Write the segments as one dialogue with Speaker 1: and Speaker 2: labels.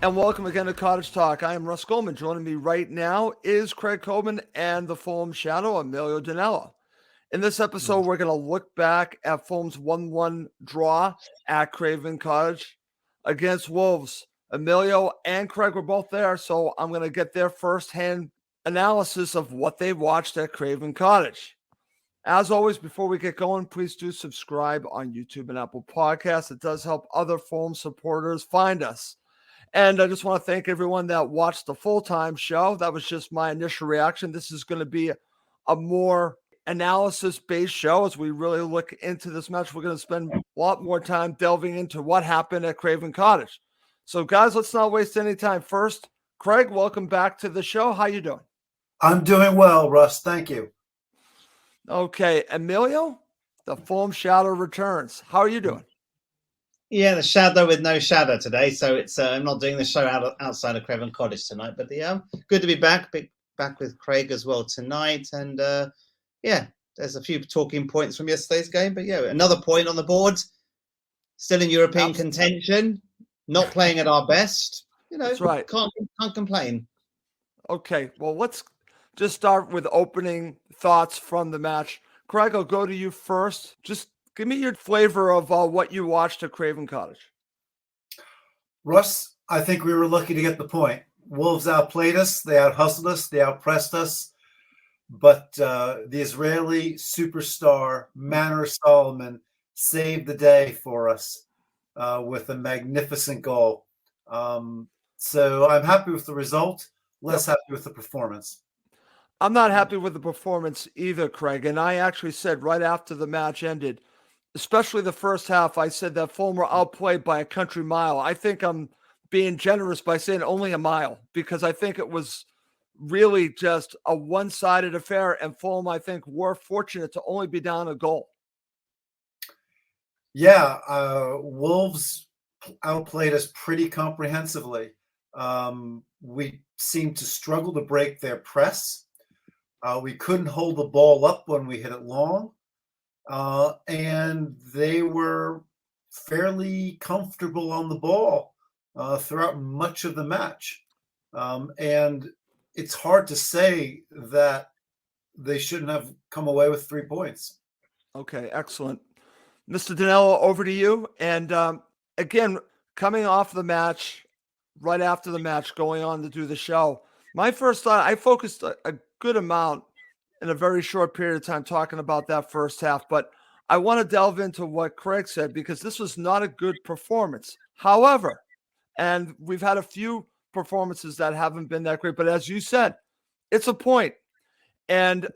Speaker 1: And welcome again to Cottage Talk. I am Russ Goldman. Joining me right now is Craig Coben and the Fulham shadow, Emilio Nello. In this episode, we're going to look back at Fulham's 1-1 draw at Craven Cottage against Wolves. Emilio and Craig were both there, so I'm going to get their firsthand analysis of what they watched at Craven Cottage. As always, before we get going, please do subscribe on YouTube and Apple Podcasts. It does help other Fulham supporters find us. And I just want to thank everyone that watched the full-time show. That was just my initial reaction. This is going to be a more analysis-based show as we really look into this match. We're going to spend a lot more time delving into what happened at Craven Cottage. So, guys, let's not waste any time. First, Craig, welcome back to the show. How you doing?
Speaker 2: I'm doing well, Russ. Thank you.
Speaker 1: Okay, Emilio, the Fulham shadow returns. How are you doing?
Speaker 3: Yeah, the shadow with no shadow today. So it's I'm not doing the show outside of Craven Cottage tonight. But good to be back with Craig as well tonight. And there's a few talking points from yesterday's game. But yeah, another point on the board. Still in European contention. Not playing at our best.
Speaker 1: That's right.
Speaker 3: Can't complain.
Speaker 1: Okay, well, let's just start with opening thoughts from the match. Craig, I'll go to you first. Just give me your flavor of what you watched at Craven Cottage.
Speaker 2: Russ, I think we were lucky to get the point. Wolves outplayed us. They out-hustled us. They outpressed us. But the Israeli superstar, Manor Solomon, saved the day for us with a magnificent goal. So I'm happy with the result. Less happy with the performance.
Speaker 1: I'm not happy with the performance either, Craig. And I actually said right after the match ended, especially the first half, I said that Fulham were outplayed by a country mile. I think I'm being generous by saying only a mile because I think it was really just a one-sided affair. And Fulham, I think, were fortunate to only be down a goal.
Speaker 2: Yeah, Wolves outplayed us pretty comprehensively. We seemed to struggle to break their press. We couldn't hold the ball up when we hit it long. And they were fairly comfortable on the ball throughout much of the match. And it's hard to say that they shouldn't have come away with 3 points.
Speaker 1: Okay, excellent. Mr. Nello, over to you. And again, coming off the match, right after the match, going on to do the show, my first thought, I focused a good amount in a very short period of time talking about that first half, but I want to delve into what Craig said because this was not a good performance. However, and we've had a few performances that haven't been that great, but as you said, it's a point. And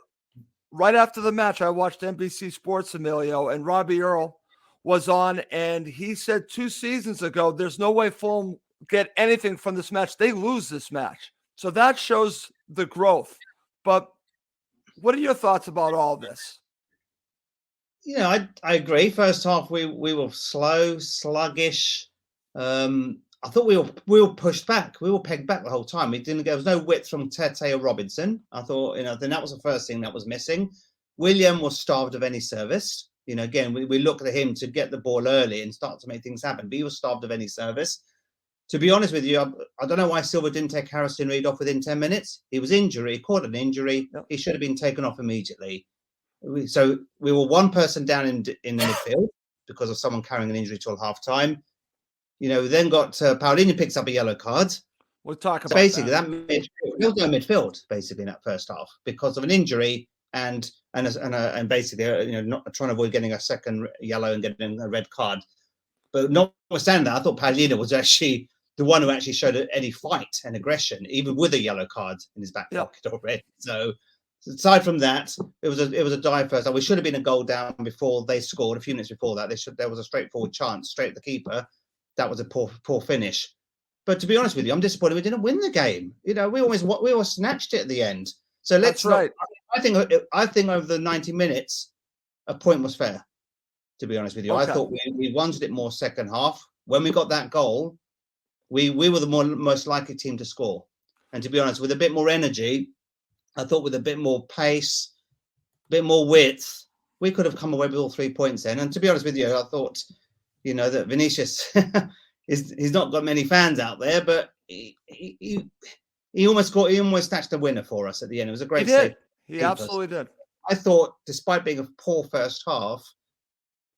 Speaker 1: right after the match, I watched NBC Sports, Emilio, and Robbie Earle was on, and he said 2 seasons ago, there's no way Fulham get anything from this match. They lose this match. So that shows the growth. But what are your thoughts about all this?
Speaker 3: I agree. First half, we were slow, sluggish. I thought we were pushed back. We were pegged back the whole time. There was no width from Tete or Robinson. I thought, then that was the first thing that was missing. William was starved of any service. Again, we look at him to get the ball early and start to make things happen, but he was starved of any service. To be honest with you, I don't know why Silva didn't take Harrison Reed off within 10 minutes. He was injured. He caught an injury. Yep. He should have been taken off immediately. So we were one person down in the midfield because of someone carrying an injury till half time. We then got Paulinho picks up a yellow card.
Speaker 1: We'll talk about
Speaker 3: basically that midfield basically in that first half because of an injury and basically not trying to avoid getting a second yellow and getting a red card. But notwithstanding that, I thought Paulinho was actually the one who actually showed any fight and aggression, even with a yellow card in his back pocket already. So aside from that, it was a dive first. We should have been a goal down before they scored. A few minutes before that, there was a straightforward chance straight at the keeper. That was a poor finish. But to be honest with you, I'm disappointed we didn't win the game. We always snatched it at the end. So let's
Speaker 1: right.
Speaker 3: I think over the 90 minutes, a point was fair. To be honest with you, okay. I thought we wanted it more second half. When we got that goal, we were the most likely team to score. And to be honest, with a bit more energy, I thought with a bit more pace, a bit more width, we could have come away with all 3 points then. And to be honest with you, I thought, that Vinicius, he's not got many fans out there, but he almost snatched the winner for us at the end. It was a great
Speaker 1: He
Speaker 3: save.
Speaker 1: did. He absolutely did.
Speaker 3: I thought, despite being a poor first half,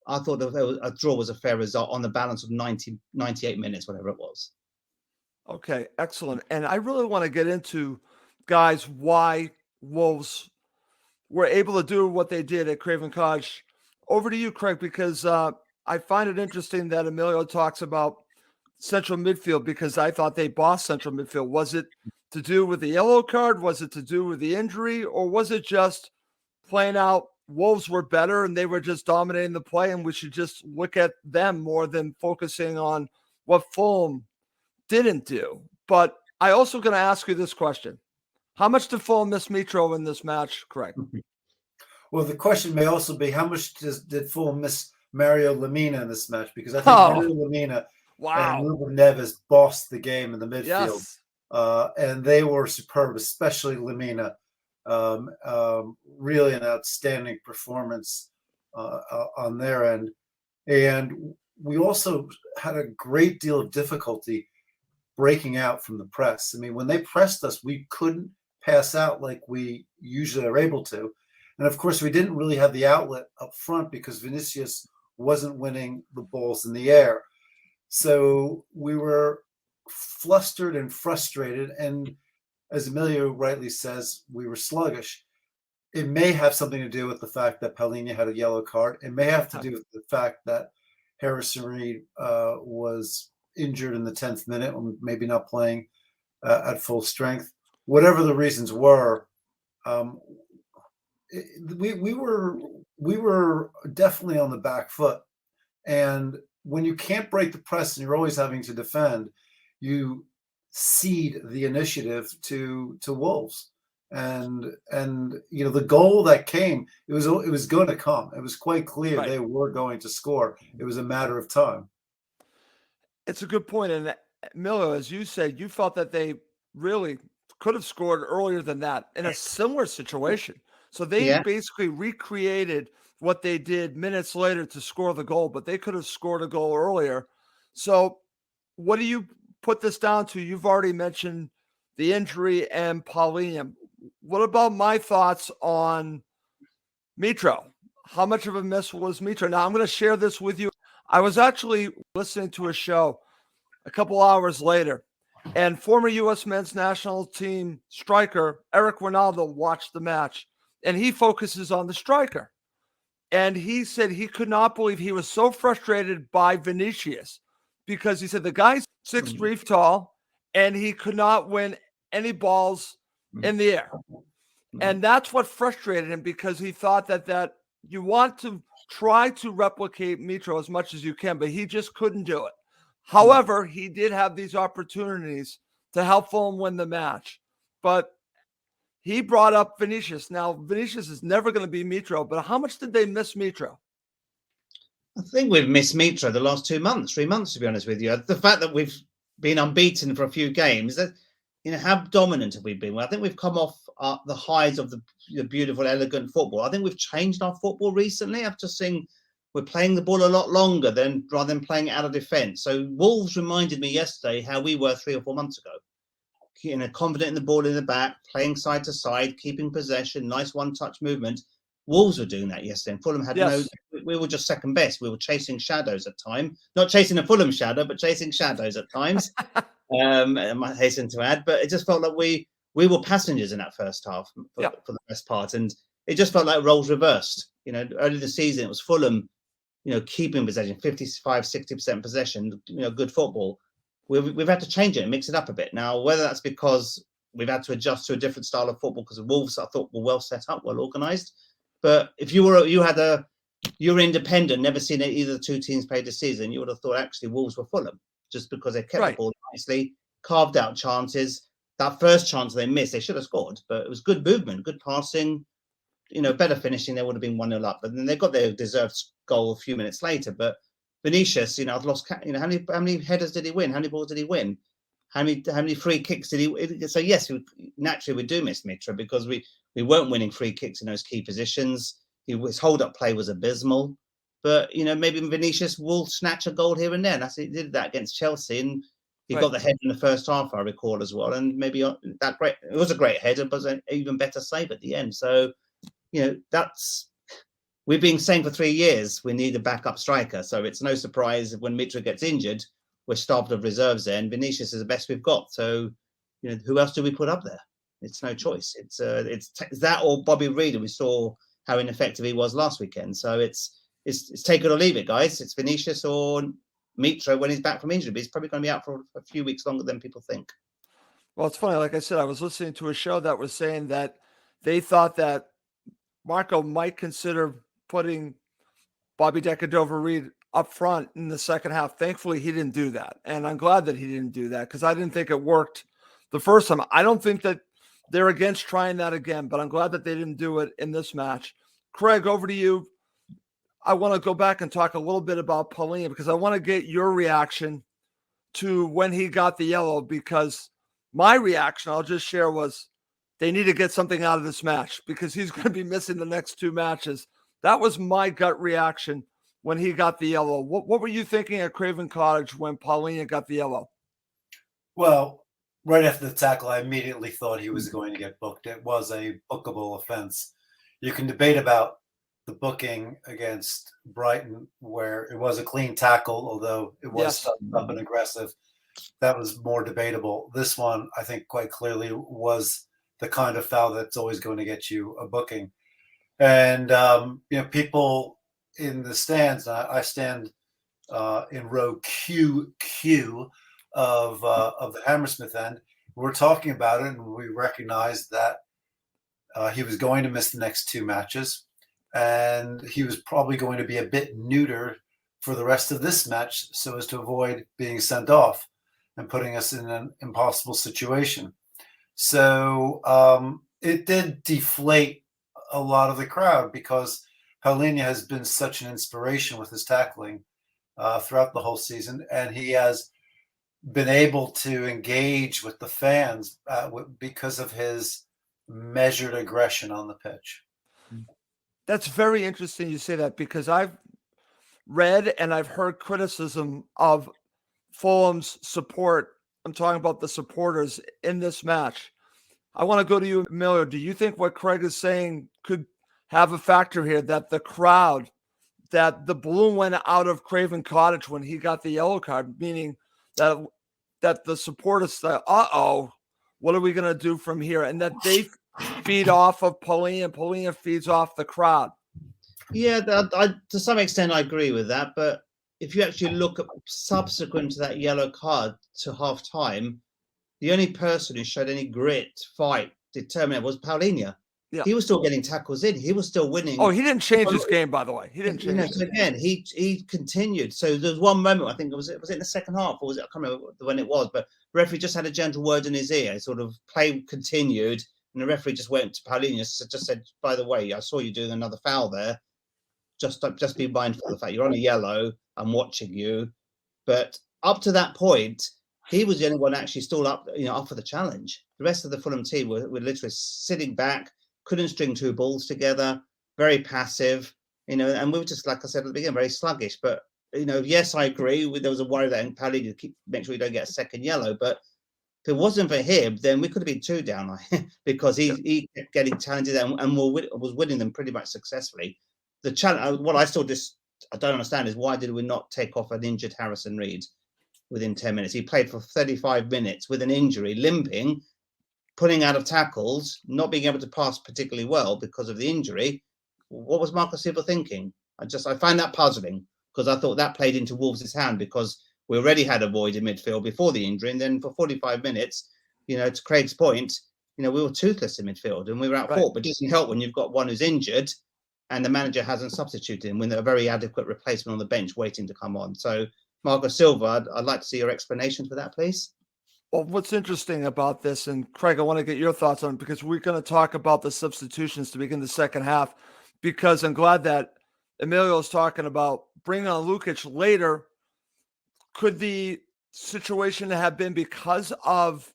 Speaker 3: I thought that a draw was a fair result on the balance of 98 minutes, whatever it was.
Speaker 1: Okay, excellent. And I really want to get into, guys, why Wolves were able to do what they did at Craven Cottage. Over to you, Craig, because I find it interesting that Emilio talks about central midfield, because I thought they bossed central midfield. Was it to do with the yellow card? Was it to do with the injury? Or was it just playing out Wolves were better and they were just dominating the play, and we should just look at them more than focusing on what Fulham didn't do? But I also going to ask you this question. How much did Fulham miss Mitro in this match, Craig?
Speaker 2: Well, the question may also be, how much did Fulham miss Mario Lemina in this match? Because I think Mario Lemina and Ruben Neves bossed the game in the midfield.
Speaker 1: Yes.
Speaker 2: And they were superb, especially Lemina. Really an outstanding performance on their end. And we also had a great deal of difficulty breaking out from the press. I mean, when they pressed us, we couldn't pass out like we usually are able to. And of course, we didn't really have the outlet up front because Vinicius wasn't winning the balls in the air. So we were flustered and frustrated. And as Emilio rightly says, we were sluggish. It may have something to do with the fact that Palhinha had a yellow card. It may have to do with the fact that Harrison Reed was injured in the 10th minute, or maybe not playing at full strength. Whatever the reasons were, we were definitely on the back foot. And when you can't break the press and you're always having to defend, you cede the initiative to Wolves. And you know, the goal that came, it was going to come. It was quite clear they were going to score. It was a matter of time.
Speaker 1: It's a good point. And Milo, as you said, you felt that they really could have scored earlier than that in a similar situation. So they basically recreated what they did minutes later to score the goal, but they could have scored a goal earlier. So what do you put this down to? You've already mentioned the injury and Palhinha. What about my thoughts on Mitro? How much of a miss was Mitro? Now, I'm going to share this with you. I was actually listening to a show a couple hours later, and former U.S. men's national team striker Eric Ronaldo watched the match, and he focuses on the striker. And he said he could not believe, he was so frustrated by Vinicius because he said the guy's 6'3" tall, and he could not win any balls in the air. And that's what frustrated him, because he thought that you want to try to replicate Mitro as much as you can, but he just couldn't do it. However, he did have these opportunities to help Fulham win the match. But he brought up Vinicius. Now, Vinicius is never going to be Mitro, but how much did they miss Mitro?
Speaker 3: I think we've missed Mitro the last 3 months, to be honest with you. The fact that we've been unbeaten for a few games, that, you know, how dominant have we been? Well, I think we've come off the highs of the beautiful, elegant football. I think we've changed our football recently. I've just seen we're playing the ball a lot longer rather than playing out of defence. So Wolves reminded me yesterday how we were 3 or 4 months ago. You know, confident in the ball in the back, playing side to side, keeping possession, nice one-touch movement. Wolves were doing that yesterday, and Fulham had we were just second best. We were chasing shadows at times, not chasing a Fulham shadow, but chasing shadows at times. I might hasten to add, but it just felt like we were passengers in that first half for the best part, and it just felt like roles reversed. You know, early the season it was Fulham, you know, keeping possession, 55-60% possession, you know, good football. We've had to change it and mix it up a bit. Now, whether that's because we've had to adjust to a different style of football, because the Wolves, I thought, were well set up, well organised. But if you were independent, never seen either of the two teams play this season, you would have thought actually Wolves were Fulham, just because they kept the ball nicely, carved out chances. That first chance they missed, they should have scored, but it was good movement, good passing, you know, better finishing. They would have been 1-0 up, but then they got their deserved goal a few minutes later. But Vinicius, you know, I've lost. You know, how many headers did he win? How many balls did he win? How many free kicks did he? So yes, naturally we do miss Mitro, because we weren't winning free kicks in those key positions. His hold-up play was abysmal. But you know, maybe Vinicius will snatch a goal here and there. He did that against Chelsea, and He
Speaker 1: Right.
Speaker 3: got the header in the first half, I recall, as well. And maybe it was a great header, but an even better save at the end. So, we've been saying for 3 years we need a backup striker. So it's no surprise when Mitra gets injured, we're starved of reserves there. And Vinicius is the best we've got. So, who else do we put up there? It's no choice. It's that or Bobby Reed, and we saw how ineffective he was last weekend. So it's take it or leave it, guys. It's Vinicius or Mitra when he's back from injury, but he's probably going to be out for a few weeks longer than people think.
Speaker 1: Well, it's funny. Like I said, I was listening to a show that was saying that they thought that Marco might consider putting Bobby Decordova-Reid up front in the second half. Thankfully, he didn't do that. And I'm glad that he didn't do that because I didn't think it worked the first time. I don't think that they're against trying that again, but I'm glad that they didn't do it in this match. Craig, over to you. I want to go back and talk a little bit about Paulinho because I want to get your reaction to when he got the yellow, because my reaction, I'll just share, was they need to get something out of this match because he's going to be missing the next 2 matches. That was my gut reaction when he got the yellow. What were you thinking at Craven Cottage when Paulinho got the yellow?
Speaker 2: Well, right after the tackle, I immediately thought he was going to get booked. It was a bookable offense. You can debate about the booking against Brighton, where it was a clean tackle, although it was starting up and aggressive. That was more debatable. This one, I think, quite clearly was the kind of foul that's always going to get you a booking. And people in the stands. I stand in row QQ of the Hammersmith end. We're talking about it, and we recognize that he was going to miss the next 2 matches, and he was probably going to be a bit neuter for the rest of this match so as to avoid being sent off and putting us in an impossible situation. So it did deflate a lot of the crowd because Paulinho has been such an inspiration with his tackling throughout the whole season, and he has been able to engage with the fans because of his measured aggression on the pitch.
Speaker 1: That's very interesting you say that, because I've read and I've heard criticism of Fulham's support. I'm talking about the supporters in this match. I want to go to you, Emilio. Do you think what Craig is saying could have a factor here, that the crowd, that the balloon went out of Craven Cottage when he got the yellow card, meaning that the supporters say, what are we going to do from here? And that they feed off of Paulinho, and Paulinho feeds off the crowd.
Speaker 3: Yeah, to some extent, I agree with that. But if you actually look at subsequent to that yellow card to half time, the only person who showed any grit, fight, determination was Paulinho. Yeah. He was still getting tackles in. He was still winning.
Speaker 1: Oh, he didn't change his game, by the way. He didn't change
Speaker 3: it. Again, he continued. So there was one moment, I think was it in the second half, or was it? I can't remember when it was, but the referee just had a gentle word in his ear. Sort of play continued, and the referee just went to Paulinho, just said, "By the way, I saw you doing another foul there. Just be mindful of the fact you're on a yellow. I'm watching you." But up to that point, he was the only one actually still up for the challenge. The rest of the Fulham team were literally sitting back, couldn't string 2 balls together, very passive, and we were just, like I said at the beginning, very sluggish. But yes, I agree. There was a worry that Paulinho make sure you don't get a second yellow. But if it wasn't for him, then we could have been 2 down because he kept getting challenges and was winning them pretty much successfully. The challenge, what I don't understand is, why did we not take off an injured Harrison Reed within 10 minutes? He played for 35 minutes with an injury, limping, pulling out of tackles, not being able to pass particularly well because of the injury. What was Marco Silva thinking? I find that puzzling, because I thought that played into Wolves' hand, because we already had a void in midfield before the injury, and then for 45 minutes, to Craig's point, we were toothless in midfield and we were out fought. But it doesn't help when you've got one who's injured and the manager hasn't substituted him, when they're a very adequate replacement on the bench waiting to come on. So, Marco Silva, I'd like to see your explanation for that, please.
Speaker 1: Well, what's interesting about this, and Craig, I want to get your thoughts on it, because we're going to talk about the substitutions to begin the second half, because I'm glad that Emilio is talking about bringing on Lukic later. Could the situation have been because of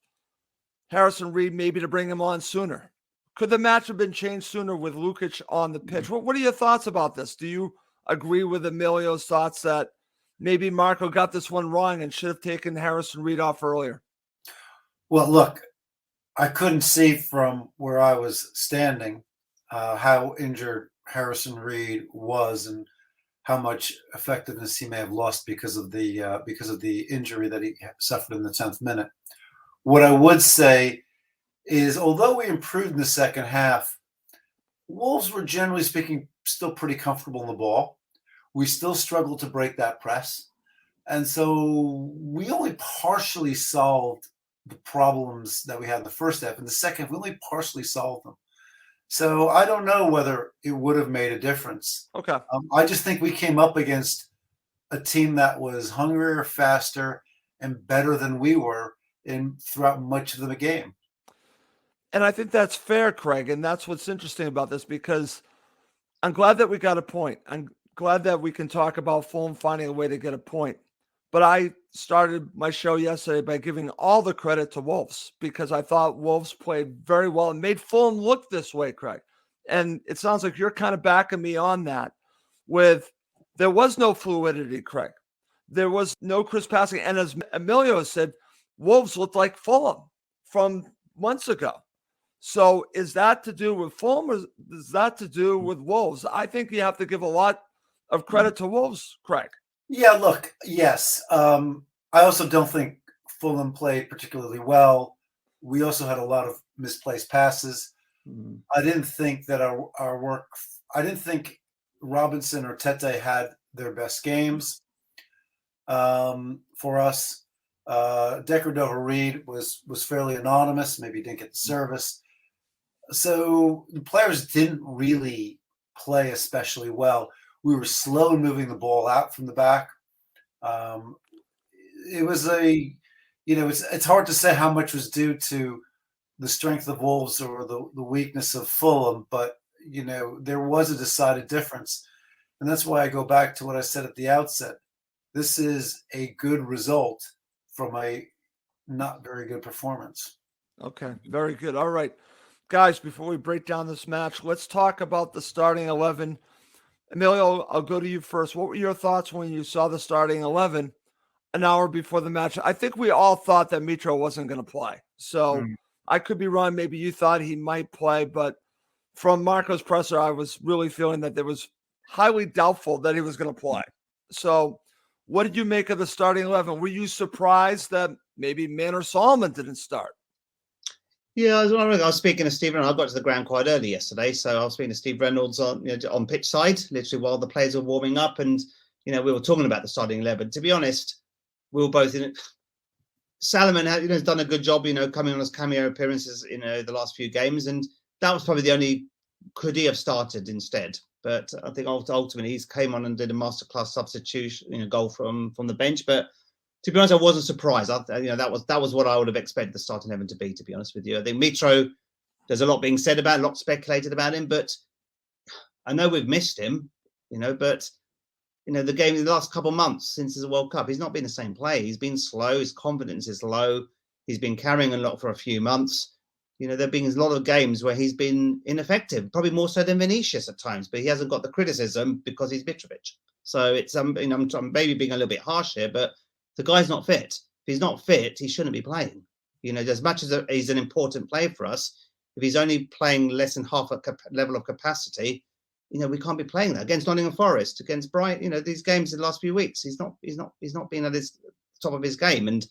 Speaker 1: Harrison Reed, maybe to bring him on sooner? Could the match have been changed sooner with Lukic on the pitch? What are your thoughts about this? Do you agree with Emilio's thoughts that maybe Marco got this one wrong and should have taken Harrison Reed off earlier?
Speaker 2: Well, look, I couldn't see from where I was standing how injured Harrison Reed was and how much effectiveness he may have lost because of the injury that he suffered in the 10th minute. What I would say is, although we improved in the second half, Wolves were generally speaking still pretty comfortable in the ball. We still struggled to break that press. And so we only partially solved the problems that we had in the first half. In the second, we only partially solved them. So I don't know whether it would have made a difference.
Speaker 1: Okay.
Speaker 2: I just think we came up against a team that was hungrier, faster, and better than we were throughout much of the game.
Speaker 1: And I think that's fair, Craig. And that's what's interesting about this, because I'm glad that we got a point. I'm glad that we can talk about Fulham finding a way to get a point. But I started my show yesterday by giving all the credit to Wolves, because I thought Wolves played very well and made Fulham look this way, Craig. And it sounds like you're kind of backing me on that. There was no fluidity, Craig. There was no crisp passing. And as Emilio said, Wolves looked like Fulham from months ago. So is that to do with Fulham, or is that to do with Wolves? I think you have to give a lot of credit to Wolves, Craig.
Speaker 2: Yeah, look, yes. I also don't think Fulham played particularly well. We also had a lot of misplaced passes. I didn't think that our work – I didn't think Robinson or Tete had their best games for us. Decker Reed was fairly anonymous. Maybe he didn't get the service. So the players didn't really play especially well. We were slow in moving the ball out from the back. It was it's hard to say how much was due to the strength of Wolves or the weakness of Fulham, but there was a decided difference. And that's why I go back to what I said at the outset. This is a good result from a not very good performance.
Speaker 1: Okay, very good. All right, guys, before we break down this match, let's talk about the starting 11. Emilio, I'll go to you first. What were your thoughts when you saw the starting 11 an hour before the match? I think we all thought that Mitro wasn't going to play. So I could be wrong. Maybe you thought he might play, but from Marco's presser, I was really feeling that there was highly doubtful that he was going to play. So what did you make of the starting 11? Were you surprised that maybe Manor Solomon didn't start?
Speaker 3: Yeah, I was speaking to Steve, and I got to the ground quite early yesterday, so I was speaking to Steve Reynolds on pitch side, literally while the players were warming up, and we were talking about the starting 11. To be honest, we were both in it. Salomon has done a good job, coming on as cameo appearances the last few games, and that was probably the only could he have started instead. But I think ultimately he came on and did a masterclass substitution, goal from the bench, but. To be honest, I wasn't surprised. That was what I would have expected the starting 11 to be. To be honest with you, I think Mitro. There's a lot being said about, a lot speculated about him, but I know we've missed him. But the game in the last couple of months since the World Cup, he's not been the same player. He's been slow. His confidence is low. He's been carrying a lot for a few months. There've been a lot of games where he's been ineffective, probably more so than Vinicius at times. But he hasn't got the criticism because he's Mitrovic. So it's I'm maybe being a little bit harsh here, but. The guy's not fit. If he's not fit, he shouldn't be playing. As much as he's an important player for us, if he's only playing less than half a level of capacity, we can't be playing that against Nottingham Forest, against Brighton. These games in the last few weeks, he's not been at his top of his game, and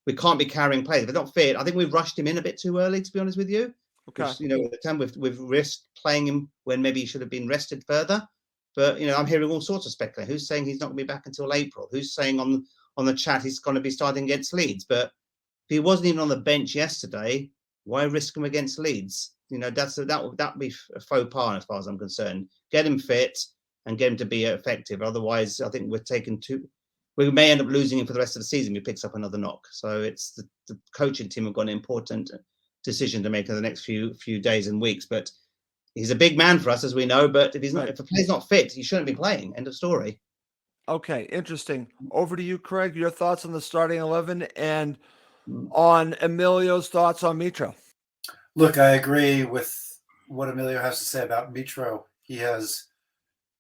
Speaker 3: we can't be carrying players. If they're not fit, I think we've rushed him in a bit too early, to be honest with you.
Speaker 1: Okay.
Speaker 3: At the time we've risked playing him when maybe he should have been rested further. But I'm hearing all sorts of speculation. Who's saying he's not going to be back until April? Who's saying on the chat he's going to be starting against Leeds? But if he wasn't even on the bench yesterday, why risk him against Leeds? That would be a faux pas as far as I'm concerned. Get him fit and get him to be effective. Otherwise, I think we may end up losing him for the rest of the season. He picks up another knock. So it's the coaching team have got an important decision to make in the next few days and weeks. But he's a big man for us, as we know. But if a player's not fit, he shouldn't be playing. End of story.
Speaker 1: Okay, interesting. Over to you, Craig. Your thoughts on the starting 11 and on Emilio's thoughts on Mitro.
Speaker 2: Look, I agree with what Emilio has to say about Mitro. He has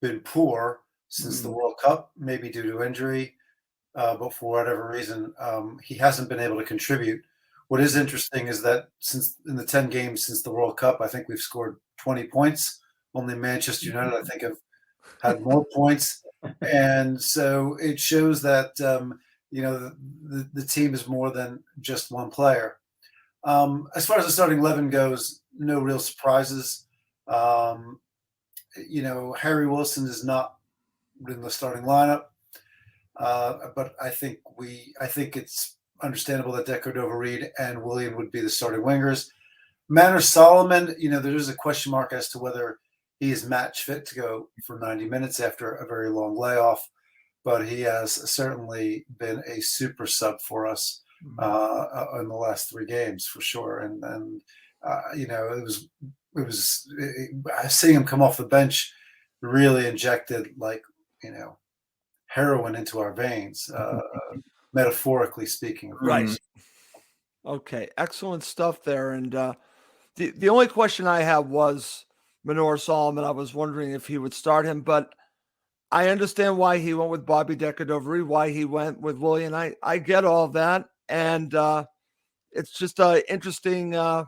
Speaker 2: been poor since the World Cup, maybe due to injury. but for whatever reason, he hasn't been able to contribute. What is interesting is that since in the 10 games since the World Cup, I think we've scored 20 points. Only Manchester United, I think, have had more points. And so it shows that, the team is more than just one player. As far as the starting 11 goes, no real surprises. Harry Wilson is not in the starting lineup, but I think it's understandable that Deco Dover-Reid and Willian would be the starting wingers. Manners Solomon, there is a question mark as to whether he is match fit to go for 90 minutes after a very long layoff, but he has certainly been a super sub for us in the last 3 games for sure. And it was seeing him come off the bench really injected heroin into our veins, metaphorically speaking.
Speaker 1: Right. Okay. Excellent stuff there. And the only question I had was Manners Solomon. I was wondering if he would start him, but I understand why he went with Bobby Deco Dover-Reid, why he went with Willian. I get all of that. And it's just interesting to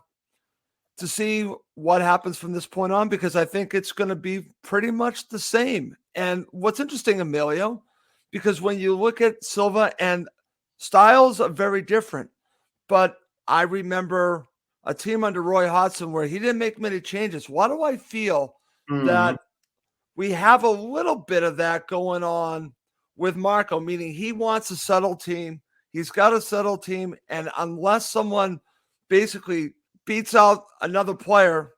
Speaker 1: see what happens from this point on, because I think it's going to be pretty much the same. And what's interesting, Emilio, because when you look at Silva, and styles are very different, but I remember a team under Roy Hodgson where he didn't make many changes. Why do I feel that we have a little bit of that going on with Marco, meaning he wants a settled team. He's got a settled team. And unless someone basically beats out another player,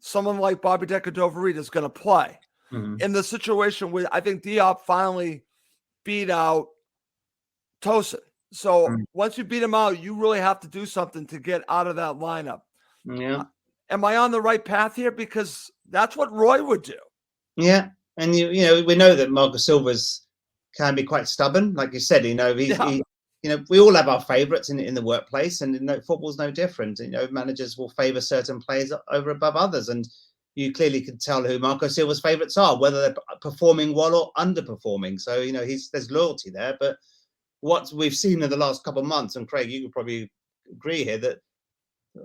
Speaker 1: someone like Bobby Deco Dover-Reid is going to play. In the situation where I think Diop finally beat out Tosin. So once you beat him out, you really have to do something to get out of that lineup.
Speaker 3: Yeah.
Speaker 1: Am I on the right path here? Because that's what Roy would do.
Speaker 3: Yeah. And, we know that Marco Silva's can be quite stubborn. Like you said, we all have our favourites in the workplace, and football's no different. Managers will favour certain players over above others, and you clearly can tell who Marco Silva's favourites are, whether they're performing well or underperforming. So there's loyalty there. But what we've seen in the last couple of months, and Craig, you could probably agree here, that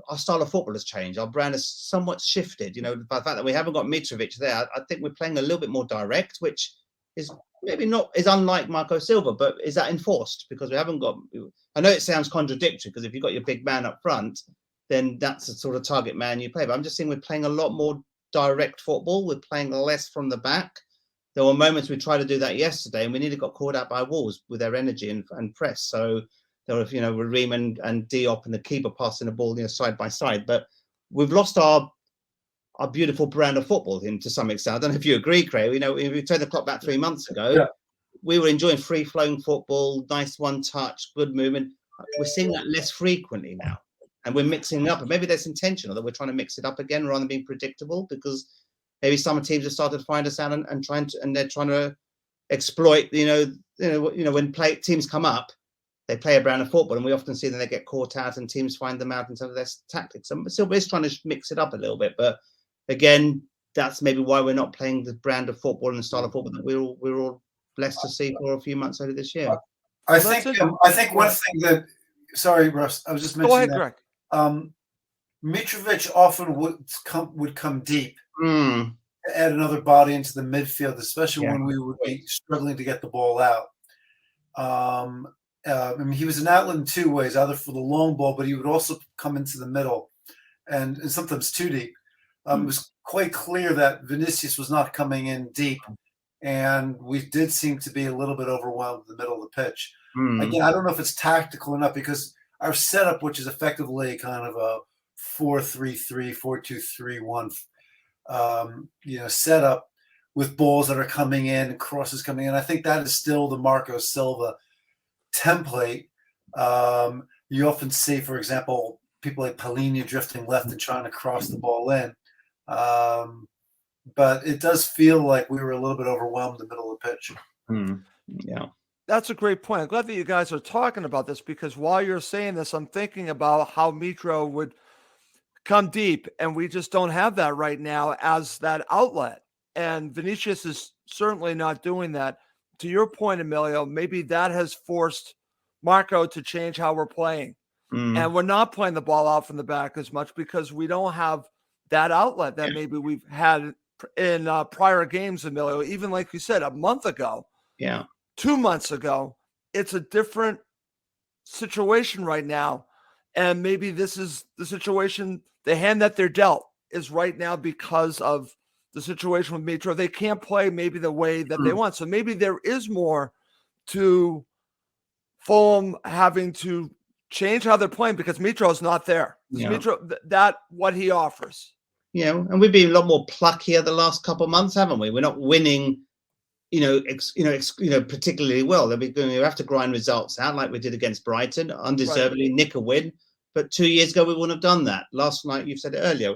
Speaker 3: our style of football has changed. Our brand has somewhat shifted. By the fact that we haven't got Mitrovic there, I think we're playing a little bit more direct, which is maybe not is unlike Marco Silva, but is that enforced? Because we haven't got. I know it sounds contradictory, because if you've got your big man up front, then that's the sort of target man you play. But I'm just saying we're playing a lot more direct football. We're playing less from the back. There were moments we tried to do that yesterday, and we nearly got caught out by Wolves with their energy and press. So there were, Riemann and Diop and the keeper passing the ball, side by side. But we've lost our beautiful brand of football to some extent. I don't know if you agree, Craig. If we turn the clock back 3 months ago, we were enjoying free-flowing football, nice one-touch, good movement. We're seeing that less frequently now, and we're mixing it up. And maybe that's intentional, that we're trying to mix it up again rather than being predictable, because maybe some teams have started to find us out and they're trying to exploit. When teams come up, they play a brand of football, and we often see them they get caught out, and teams find them out in terms of their tactics. And Silva is trying to mix it up a little bit, but again, that's maybe why we're not playing the brand of football and the style of football that we're all blessed to see for a few months over this year.
Speaker 2: I think one thing that. Sorry, Russ. I was just mentioning that. Mitrovic often would come deep to add another body into the midfield, especially when we would be struggling to get the ball out. He was an outlet in 2 ways, either for the long ball, but he would also come into the middle, and sometimes too deep. It was quite clear that Vinicius was not coming in deep, and we did seem to be a little bit overwhelmed in the middle of the pitch. Again, I don't know if it's tactical enough, because our setup, which is effectively kind of a 4-3-3, 4-2-3-1, setup with balls that are coming in and crosses coming in, I think that is still the Marco Silva template. You often see, for example, people like Palhinha drifting left and trying to cross the ball in. But it does feel like we were a little bit overwhelmed in the middle of the pitch.
Speaker 3: Yeah.
Speaker 1: That's a great point. I'm glad that you guys are talking about this, because while you're saying this, I'm thinking about how Mitro would come deep, and we just don't have that right now as that outlet. And Vinicius is certainly not doing that. to your point, Emilio, maybe that has forced Marco to change how we're playing. And we're not playing the ball out from the back as much because we don't have that outlet that maybe we've had in prior games, Emilio. Even like you said, a month ago, 2 months ago, it's a different situation right now. And maybe this is the situation, the hand that they're dealt is right now because of the situation with Mitro. They can't play maybe the way that they want. So maybe there is more to Fulham having to change how they're playing because Mitro's not there. Mitro, that what he offers.
Speaker 3: And we've been a lot more pluckier the last couple of months, haven't we? We're not winning, particularly well. We have to grind results out like we did against Brighton, undeservedly nick a win. But 2 years ago, we wouldn't have done that. Last night, you've said it earlier,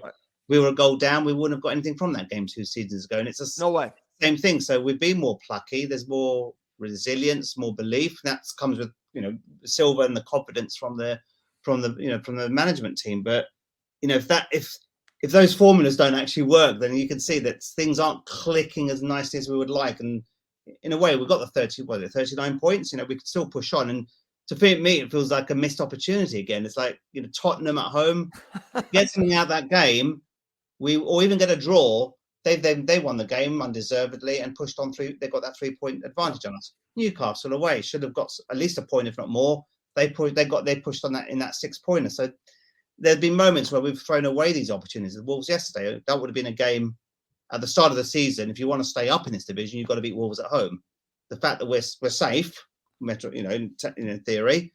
Speaker 3: we were a goal down. We wouldn't have got anything from that game 2 seasons ago. And it's the
Speaker 1: no way. Same
Speaker 3: thing. So we've been more plucky. There's more resilience, more belief. That comes with, Silva and the confidence from the management team. But, if those formulas don't actually work, then you can see that things aren't clicking as nicely as we would like. And in a way, we've got the 39 points. We could still push on. And to me, it feels like a missed opportunity again. It's like, Tottenham at home, get something out of that game, or even get a draw. They won the game undeservedly and pushed on through. They got that 3-point advantage on us. Newcastle away should have got at least a point, if not more. They pushed on that in that 6-pointer. So there's been moments where we've thrown away these opportunities. The Wolves yesterday, that would have been a game at the start of the season. If you want to stay up in this division, you've got to beat Wolves at home. The fact that we're safe, in theory,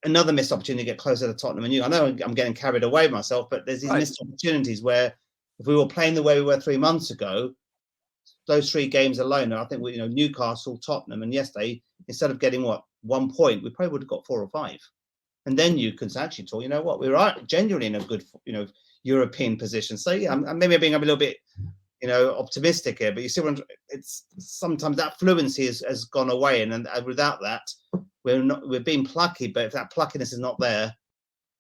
Speaker 3: another missed opportunity to get closer to Tottenham and you. I know I'm getting carried away myself, but there's these missed opportunities where if we were playing the way we were 3 months ago, those 3 games alone, I think Newcastle, Tottenham, and yesterday, instead of getting 1 point, we probably would have got 4 or 5. And then you can actually talk, we are genuinely in a good, European position. So I'm maybe being a little bit, optimistic here, but you see it's sometimes that fluency has gone away. And without that, we're being plucky, but if that pluckiness is not there,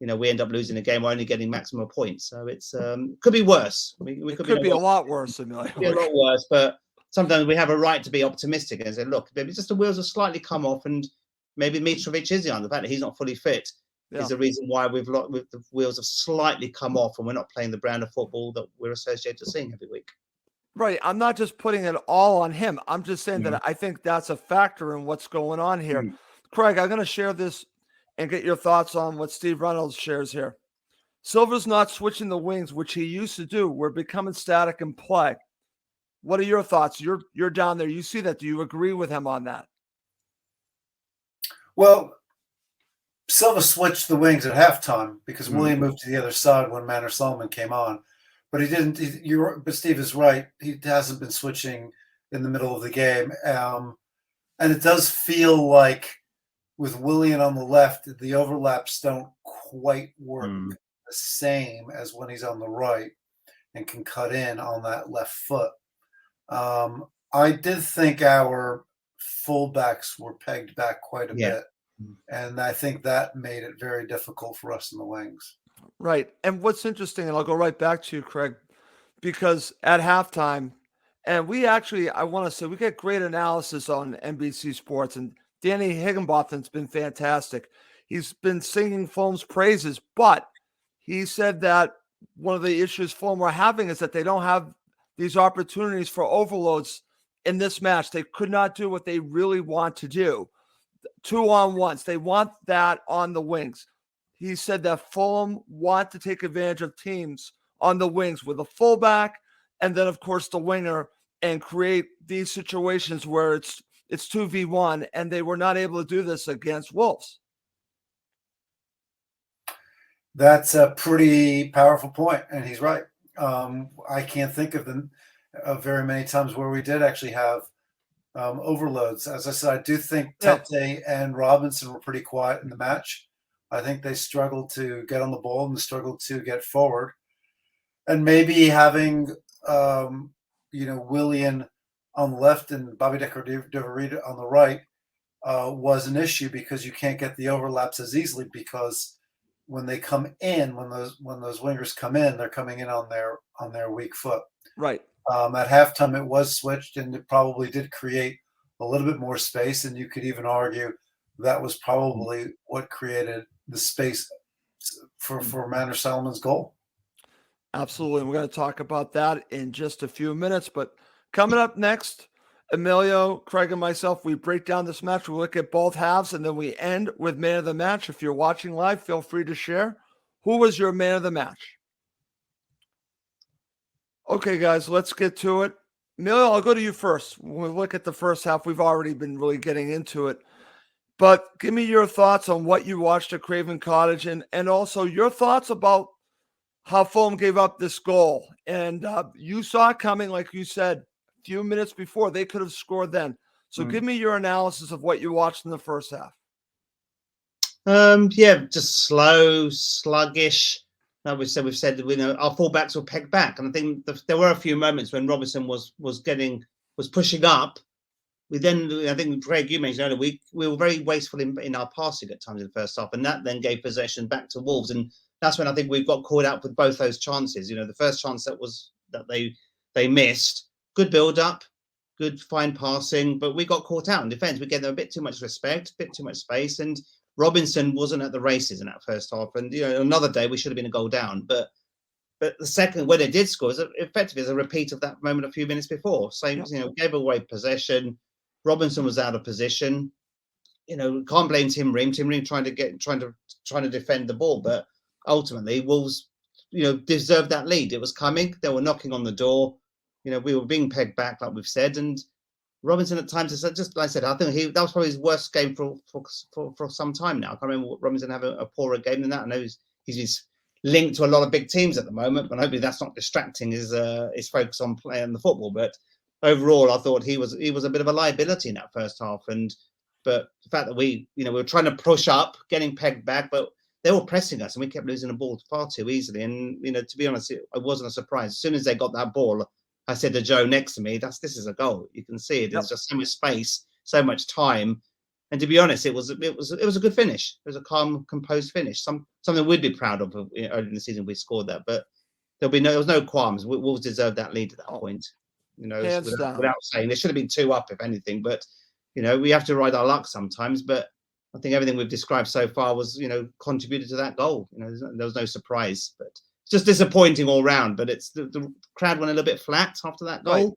Speaker 3: we end up losing a game. We're only getting maximum points. So it's could be worse.
Speaker 1: It could be a lot worse, Emilio.
Speaker 3: A lot worse, but sometimes we have a right to be optimistic and say, look, maybe just the wheels have slightly come off and maybe Mitrovic is on. The fact that he's not fully fit is the reason why the wheels have slightly come off and we're not playing the brand of football that we're associated to seeing every week.
Speaker 1: Right. I'm not just putting it all on him. I'm just saying that I think that's a factor in what's going on here. Craig, I'm going to share this and get your thoughts on what Steve Reynolds shares here. Silva's not switching the wings, which he used to do. We're becoming static in play. What are your thoughts? You're down there. You see that. Do you agree with him on that?
Speaker 2: Well, Silva switched the wings at halftime because William moved to the other side when Manor Solomon came on. But he didn't. But Steve is right. He hasn't been switching in the middle of the game. And it does feel like with William on the left, the overlaps don't quite work the same as when he's on the right and can cut in on that left foot. I did think our fullbacks were pegged back quite a bit. And I think that made it very difficult for us in the wings.
Speaker 1: Right. And what's interesting, and I'll go right back to you, Craig, because at halftime, and I want to say we get great analysis on NBC Sports, and Danny Higginbotham's been fantastic. He's been singing Fulham's praises, but he said that one of the issues Fulham are having is that they don't have these opportunities for overloads in this match. They could not do what they really want to do. 2-on-1s. They want that on the wings. He said that Fulham want to take advantage of teams on the wings with a fullback and then, of course, the winger and create these situations where it's 2v1, and they were not able to do this against Wolves.
Speaker 2: That's a pretty powerful point, and he's right. I can't think of very many times where we did actually have overloads. As I said, I do think Tete and Robinson were pretty quiet in the match. I think they struggled to get on the ball and struggled to get forward. And maybe having, Willian on the left and Bobby Decorita on the right was an issue because you can't get the overlaps as easily because when they come in, when those wingers come in, they're coming in on their weak foot.
Speaker 1: Right.
Speaker 2: At halftime, it was switched, and it probably did create a little bit more space, and you could even argue that was probably what created the space for Manor Solomon's goal.
Speaker 1: Absolutely. And we're going to talk about that in just a few minutes. But coming up next, Emilio, Craig, and myself, we break down this match. We look at both halves, and then we end with man of the match. If you're watching live, feel free to share. Who was your man of the match? Okay, guys, let's get to it. Emilio, I'll go to you first. When we look at the first half, we've already been really getting into it. But give me your thoughts on what you watched at Craven Cottage, and also your thoughts about how Fulham gave up this goal. And you saw it coming, like you said, a few minutes before. They could have scored then. So give me your analysis of what you watched in the first half.
Speaker 3: Yeah, just slow, sluggish. Like we've said, our fullbacks were pegged back, and I think there were a few moments when Robinson was pushing up. I think Craig, you mentioned earlier, we were very wasteful in our passing at times in the first half, and that then gave possession back to Wolves, and that's when I think we've got caught out with both those chances. The first chance that they missed, good build up, good fine passing, but we got caught out in defence. We gave them a bit too much respect, a bit too much space, and Robinson wasn't at the races in that first half. And another day we should have been a goal down, but the second when they did score is effectively a repeat of that moment a few minutes before. Same, gave away possession. Robinson was out of position. Can't blame Tim Ream. Tim Ream trying to defend the ball, but ultimately Wolves, deserved that lead. It was coming. They were knocking on the door. We were being pegged back, like we've said, and Robinson at times, just like I said, I think that was probably his worst game for some time now. I can't remember Robinson having a poorer game than that. I know he's linked to a lot of big teams at the moment, but hopefully that's not distracting his focus on playing the football. But overall, I thought he was a bit of a liability in that first half. But the fact that we were trying to push up, getting pegged back, but they were pressing us and we kept losing the ball far too easily. And to be honest, it wasn't a surprise. As soon as they got that ball, I said to Joe next to me, this is a goal. You can see it. There's just so much space, so much time. And to be honest, it was a good finish. It was a calm, composed finish. Something we'd be proud of early in the season. We scored that, but there was no qualms. Wolves deserved that lead at that point. Without saying, there should have been 2 up if anything. But we have to ride our luck sometimes. But I think everything we've described so far was contributed to that goal. There was no surprise, but it's just disappointing all round. But it's the crowd went a little bit flat after that goal. Right.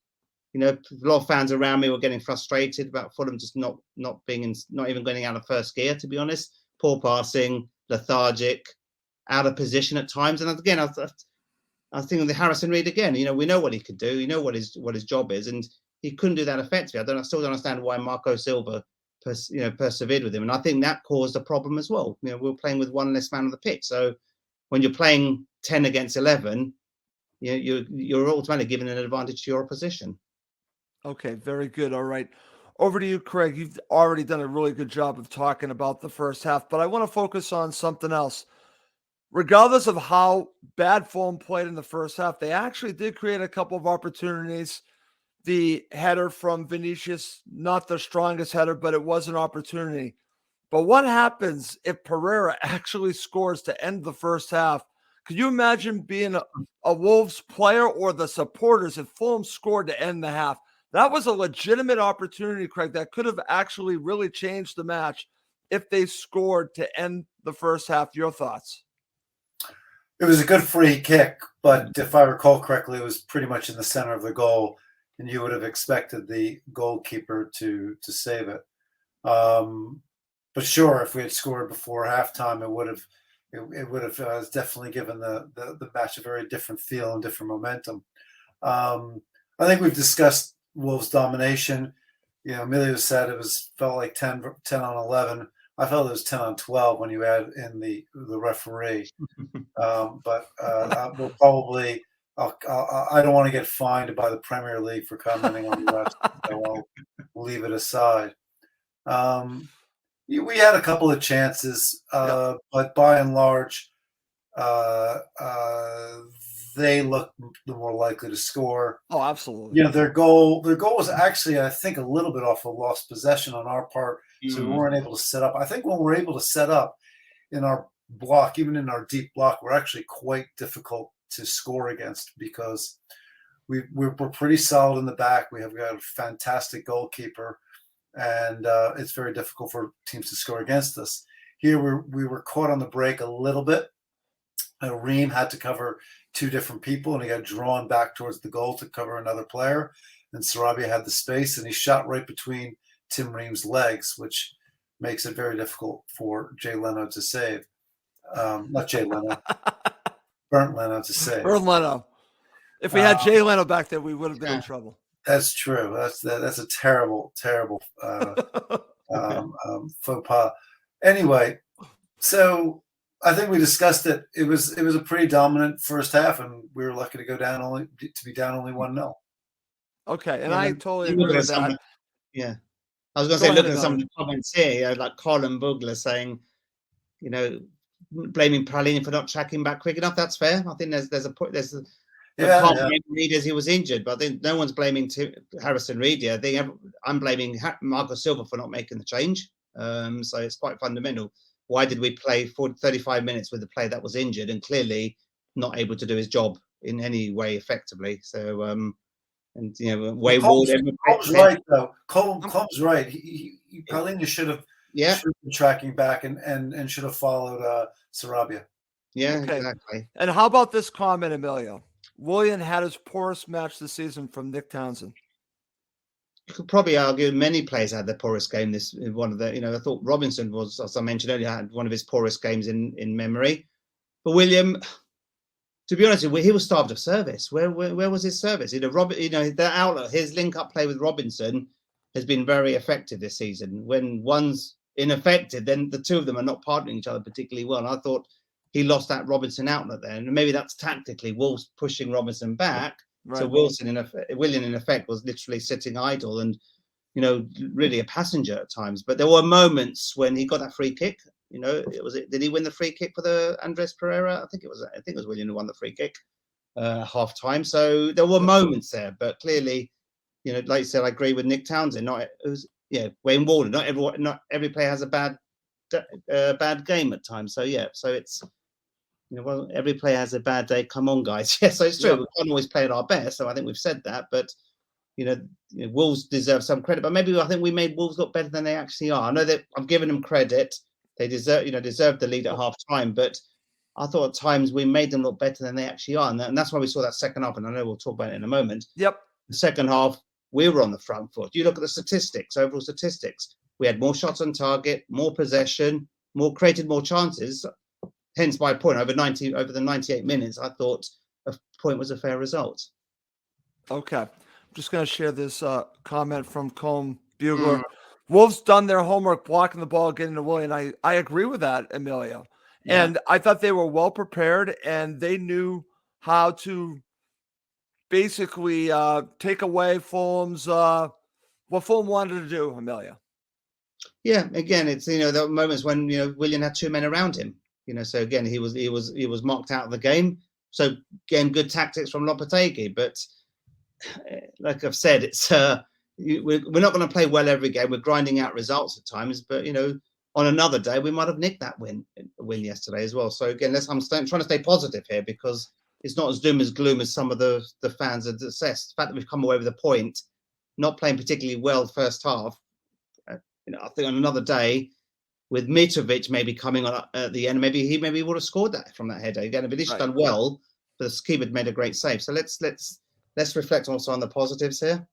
Speaker 3: A lot of fans around me were getting frustrated about Fulham just not even going out of first gear, to be honest. Poor passing, lethargic, out of position at times. And again, I was thinking of the Harrison Reed again. We know what he could do. What his job is, and he couldn't do that effectively. I still don't understand why Marco Silva persevered with him, and I think that caused a problem as well. We were playing with one less man on the pitch, so when you're playing 10 against 11, you're automatically giving an advantage to your opposition.
Speaker 1: Okay, very good. All right. Over to you, Craig. You've already done a really good job of talking about the first half, but I want to focus on something else. Regardless of how bad Fulham played in the first half, they actually did create a couple of opportunities. The header from Vinicius, not the strongest header, but it was an opportunity. But what happens if Pereira actually scores to end the first half? Could you imagine being a Wolves player or the supporters if Fulham scored to end the half? That was a legitimate opportunity, Craig, that could have actually really changed the match if they scored to end the first half. Your thoughts?
Speaker 2: It was a good free kick, but if I recall correctly, it was pretty much in the center of the goal, and you would have expected the goalkeeper to save it. But sure, if we had scored before halftime, it would have definitely given the match a very different feel and different momentum. I think we've discussed Wolves' domination. Emilio said felt like 10 on 11. I felt it was 10 on 12 when you add in the referee. But we'll probably. I don't want to get fined by the Premier League for commenting on the rest, so I'll leave it aside. We had a couple of chances, but by and large, they looked more likely to score.
Speaker 1: Oh, absolutely.
Speaker 2: Their goal was actually, I think, a little bit off of lost possession on our part, so we weren't able to set up. I think when we're able to set up in our block, even in our deep block, we're actually quite difficult to score against because we're pretty solid in the back. We have got a fantastic goalkeeper, and it's very difficult for teams to score against us. Here we were caught on the break a little bit. Ream had to cover two different people, and he got drawn back towards the goal to cover another player. And Sarabia had the space, and he shot right between Tim Ream's legs, which makes it very difficult for Jay Leno to save. Not Jay Leno, Bernd Leno to save.
Speaker 1: Bernd Leno. If we had Jay Leno back there, we would have been in trouble. That's
Speaker 2: true. That's a terrible faux pas. Anyway, so I think we discussed it. It was a pretty dominant first half, and we were lucky to be down only 1-0.
Speaker 1: Okay, and I totally agree with that.
Speaker 3: Yeah, I was going to say, look at some of the comments here, like Colin Bugler saying, blaming Praline for not tracking back quick enough. That's fair. I think there's a point. Can't blame Reid as he was injured, but I think no one's blaming Harrison Reid. I think I'm blaming Marco Silva for not making the change. So it's quite fundamental. Why did we play 35 minutes with a player that was injured and clearly not able to do his job in any way effectively? So, Way Ward.
Speaker 2: Cole's right though. Cole's right. He Praline should have been tracking back and should have followed Sarabia.
Speaker 3: Yeah, okay. Exactly.
Speaker 1: And how about this comment, Emilio? Willian had his poorest match this season from Nick Townsend.
Speaker 3: You could probably argue many players had their poorest game. I thought Robinson was, as I mentioned earlier, had one of his poorest games in memory. But William, to be honest, he was starved of service. Where was his service? The outlet, his link-up play with Robinson has been very effective this season. When one's ineffective, then the two of them are not partnering each other particularly well. And I thought he lost that Robinson outlet there, and maybe that's tactically Wolves pushing Robinson back. Right. So Willian in effect was literally sitting idle and really a passenger at times. But there were moments when he got that free kick. Did he win the free kick for the Andres Pereira? I think it was Willian who won the free kick half time. So there were moments there, but clearly, like you said, I agree with Nick Townsend. Wayne Warner. Not every player has a bad game at times. So it's. Every player has a bad day. Come on, guys. Yeah, so it's true. We can't always play at our best. So I think we've said that. But, Wolves deserve some credit. But maybe I think we made Wolves look better than they actually are. I know that I've given them credit. They deserve the lead at half time. But I thought at times we made them look better than they actually are. And that's why we saw that second half. And I know we'll talk about it in a moment.
Speaker 1: Yep.
Speaker 3: The second half, we were on the front foot. You look at the statistics, overall statistics. We had more shots on target, more possession, created more chances. Hence my point, over the 98 minutes, I thought a point was a fair result.
Speaker 1: Okay. I'm just going to share this comment from Colm Bugler. Wolves done their homework, blocking the ball, getting to Willian. I agree with that, Emilio. Yeah. And I thought they were well prepared, and they knew how to basically take away Fulham's what Fulham wanted to do, Emilio.
Speaker 3: Yeah, again, it's there were moments when Willian had two men around him. So again, he was marked out of the game. So again, good tactics from Lopetegui. But like I've said, it's we're not going to play well every game. We're grinding out results at times. But on another day, we might have nicked that win yesterday as well. So again, I'm trying to stay positive here because it's not as doom as gloom as some of the fans have assessed. The fact that we've come away with a point, not playing particularly well the first half. I think on another day, with Mitrovic maybe coming on at the end, maybe he would have scored that from that header again. But he's done well, but the keeper made a great save. So let's reflect also on the positives here.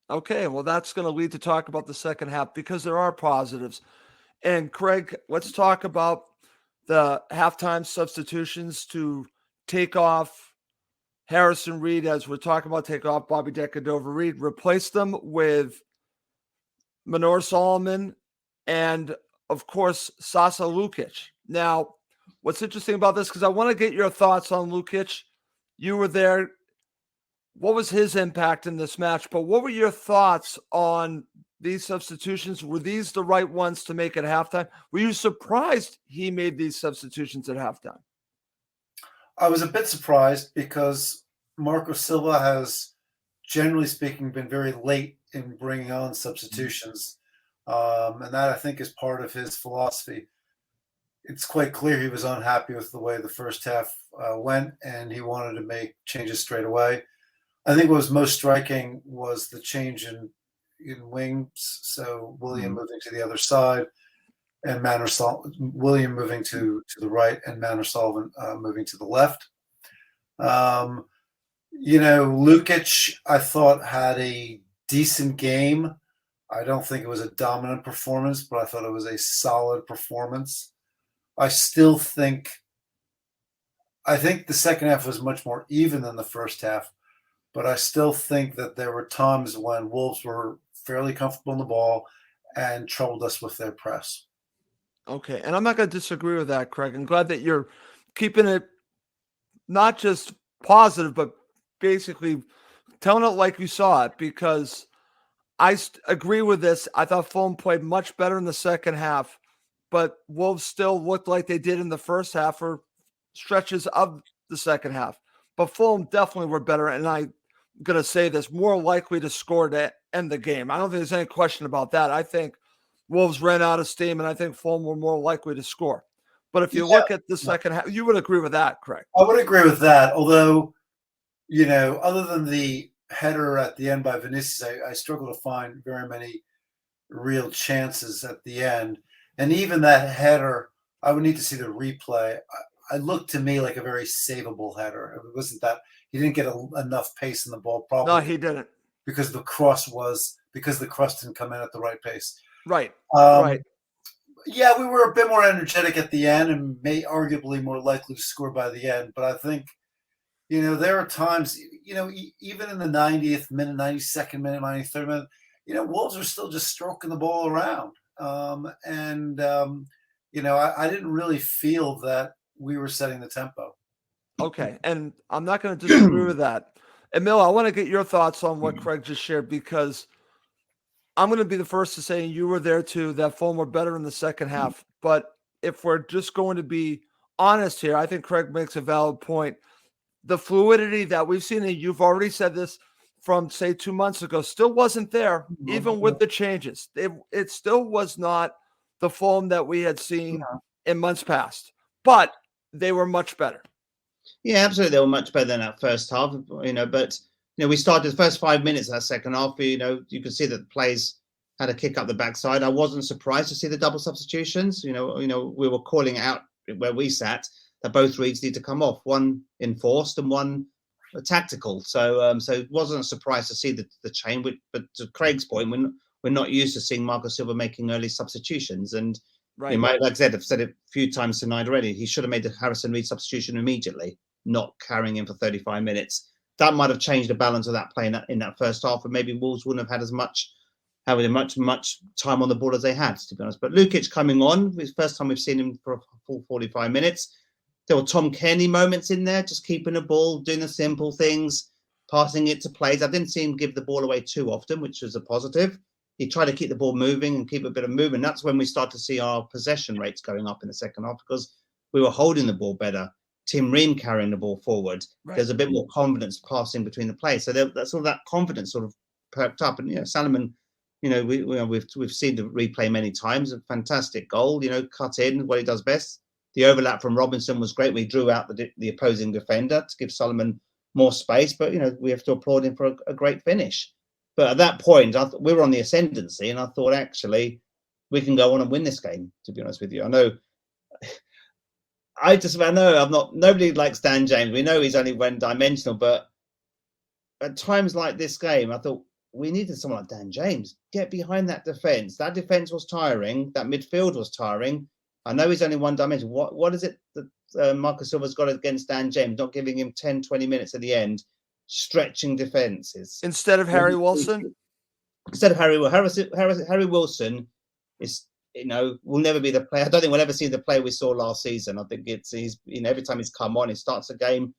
Speaker 1: Okay, well, that's going to lead to talk about the second half because there are positives. And Craig, let's talk about the halftime substitutions to take off Harrison Reid, as we're talking about, take off Bobby Decordova-Reid, replace them with Manor Solomon and, of course, Sasa Lukic. Now, what's interesting about this, because I want to get your thoughts on Lukic. You were there. What was his impact in this match? But what were your thoughts on these substitutions? Were these the right ones to make at halftime? Were you surprised he made these substitutions at halftime?
Speaker 2: I was a bit surprised because Marco Silva has, generally speaking, been very late in bringing on substitutions. And that, I think, is part of his philosophy. It's quite clear he was unhappy with the way the first half went, and he wanted to make changes straight away. I think what was most striking was the change in in wings. So William moving to the other side, and William moving to the right, and Manor Sullivan moving to the left. Lukic, I thought, had a decent game. I don't think it was a dominant performance, but I thought it was a solid performance. I think the second half was much more even than the first half, but I still think that there were times when Wolves were fairly comfortable in the ball and troubled us with their press.
Speaker 1: Okay, and I'm not going to disagree with that, Craig. I'm glad that you're keeping it not just positive, but basically telling it like you saw it, because I agree with this. I thought Fulham played much better in the second half, but Wolves still looked like they did in the first half or stretches of the second half. But Fulham definitely were better, and I'm going to say this, more likely to score to end the game. I don't think there's any question about that. I think Wolves ran out of steam, and I think Fulham were more likely to score. But if you look at the second half, you would agree with that, correct?
Speaker 2: I would agree with that, although, other than the header at the end by Vinicius, I struggle to find very many real chances at the end. And even that header, I would need to see the replay. It looked to me like a very savable header. It wasn't that he didn't get enough pace in the ball. Probably
Speaker 1: no, he didn't,
Speaker 2: because the cross didn't come in at the right pace.
Speaker 1: Right.
Speaker 2: Right. Yeah, we were a bit more energetic at the end and may arguably more likely to score by the end. But I think, there are times, even in the 90th minute, 92nd minute, 93rd minute, Wolves are still just stroking the ball around. I didn't really feel that we were setting the tempo.
Speaker 1: Okay, and I'm not going to disagree with that. Emilio, I want to get your thoughts on what Craig just shared, because I'm going to be the first to say, you were there too, that Fulham were better in the second half. But if we're just going to be honest here, I think Craig makes a valid point. The fluidity that we've seen, and you've already said this from, say, 2 months ago, still wasn't there, even with the changes. It still was not the Fulham that we had seen in months past, but they were much better.
Speaker 3: Yeah, absolutely. They were much better than that first half, but we started the first 5 minutes of that second half. You could see that the players had a kick up the backside. I wasn't surprised to see the double substitutions. We were calling out where we sat that both reads need to come off, one enforced and one tactical. So it wasn't a surprise to see the change. But to Craig's point, we're not used to seeing Marco Silva making early substitutions. And
Speaker 1: right.
Speaker 3: Like I said, I've said it a few times tonight already. He should have made the Harrison Reed substitution immediately, not carrying him for 35 minutes. That might have changed the balance of that play in that first half, and maybe Wolves wouldn't have had as much time on the ball as they had, to be honest. But Lukic coming on, it's the first time we've seen him for a full 45 minutes. There were Tom Kenny moments in there, just keeping the ball, doing the simple things, passing it to plays. I didn't see him give the ball away too often, which was a positive. He tried to keep the ball moving and keep a bit of movement. That's when we start to see our possession rates going up in the second half, because we were holding the ball better. Tim Ream carrying the ball forward. Right. There's a bit more confidence passing between the players. So that's all that confidence sort of perked up. And Salomon, we've seen the replay many times. A fantastic goal. Cut in what he does best. The overlap from Robinson was great. We drew out the opposing defender to give Salomon more space. But we have to applaud him for a great finish. But at that point, we were on the ascendancy, and I thought actually we can go on and win this game. To be honest with you, I know. Nobody likes Dan James. We know he's only one-dimensional, but at times like this game, I thought we needed someone like Dan James. Get behind that defense. That defense was tiring. That midfield was tiring. I know he's only one-dimensional. What is it that Marco Silva's got against Dan James? Not giving him 10, 20 minutes at the end, stretching defenses.
Speaker 1: Instead of Harry Wilson?
Speaker 3: Instead of Harry Wilson is... will never be the player. I don't think we'll ever see the player we saw last season. I think he's every time he's come on, he starts a game,